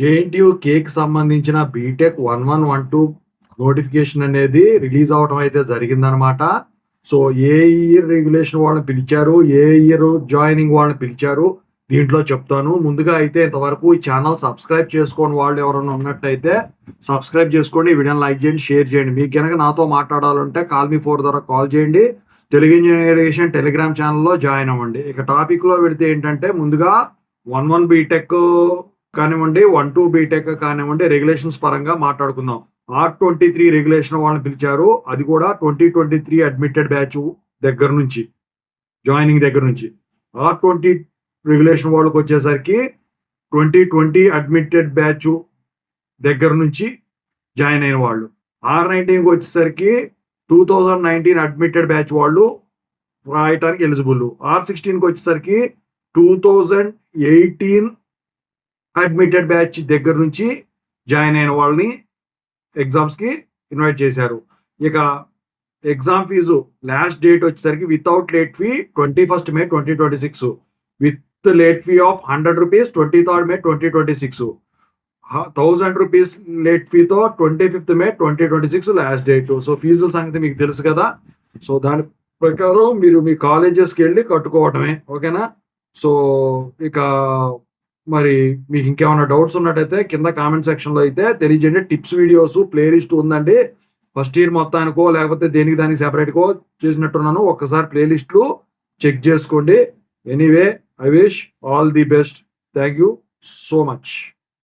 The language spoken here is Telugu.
జేఎన్టీయూ కేక్ సంబంధించిన బీటెక్ 1112 నోటిఫికేషన్ అనేది రిలీజ్ అవడం అయితే జరిగిందనమాట. సో ఏ ఇయర్ రెగ్యులేషన్ వాళ్ళని పిలిచారు, ఏ ఇయర్ జాయినింగ్ వాళ్ళని పిలిచారు దీంట్లో చెప్తాను. ముందుగా అయితే ఇంతవరకు ఈ ఛానల్ సబ్స్క్రైబ్ చేసుకోని వాళ్ళు ఎవరైనా ఉన్నట్టయితే సబ్స్క్రైబ్ చేసుకోండి, వీడియోని లైక్ చేయండి, షేర్ చేయండి. మీకు కనుక నాతో మాట్లాడాలంటే కాల్ మీ 4 ద్వారా కాల్ చేయండి. తెలుగు ఇంజనీరింగ్ టెలిగ్రామ్ ఛానల్లో జాయిన్ అవ్వండి. ఇక టాపిక్లో పెడితే ఏంటంటే ముందుగా 11 బీటెక్ కానివ్వండి, 12 బీటెక్ కానివ్వండి, రెగ్యులేషన్స్ పరంగా మాట్లాడుకుందాం. R23 రెగ్యులేషన్ వాళ్ళని పిలిచారు, అది కూడా 2023 అడ్మిటెడ్ బ్యాచ్ దగ్గర నుంచి, జాయినింగ్ దగ్గర నుంచి. R20 రెగ్యులేషన్ వాళ్ళకి వచ్చేసరికి 2020 అడ్మిటెడ్ బ్యాచ్ దగ్గర నుంచి జాయిన్ అయిన వాళ్ళు. R19కి వచ్చేసరికి 2019 అడ్మిటెడ్ బ్యాచ్ వాళ్ళు రాయటానికి ఎలిజిబుల్. R16కి వచ్చేసరికి 2018 అడ్మిటెడ్ బ్యాచ్ దగ్గర నుంచి జాయిన్ అయిన వాళ్ళని ఎగ్జామ్స్కి ఇన్వైట్ చేశారు. ఇక ఎగ్జామ్ ఫీజు లాస్ట్ డేట్ వచ్చేసరికి without late fee 21st May 2026, with late fee of 100 rupees 23rd May 2026, 1000 rupees late ఫీతో 25th May 2026 last date. So ఫీజుల సంగతి మీకు తెలుసు కదా. సో దాని ప్రకారం మీరు మీ కాలేజెస్కి వెళ్ళి కట్టుకోవటమే, ఓకేనా. సో ఇక మరి మీకు ఇంకేమైనా డౌట్స్ ఉన్నట్టయితే కింద కామెంట్ సెక్షన్లో అయితే తెలియజేయండి. టిప్స్ వీడియోస్ ప్లేలిస్ట్ ఉందండి, ఫస్ట్ ఇయర్ మొత్తానికో లేకపోతే దానికి సెపరేట్కో చేసినట్టున్నాను. ఒక్కసారి ప్లేలిస్ట్లు చెక్ చేసుకోండి. Anyway, I wish all the best. Thank you so much.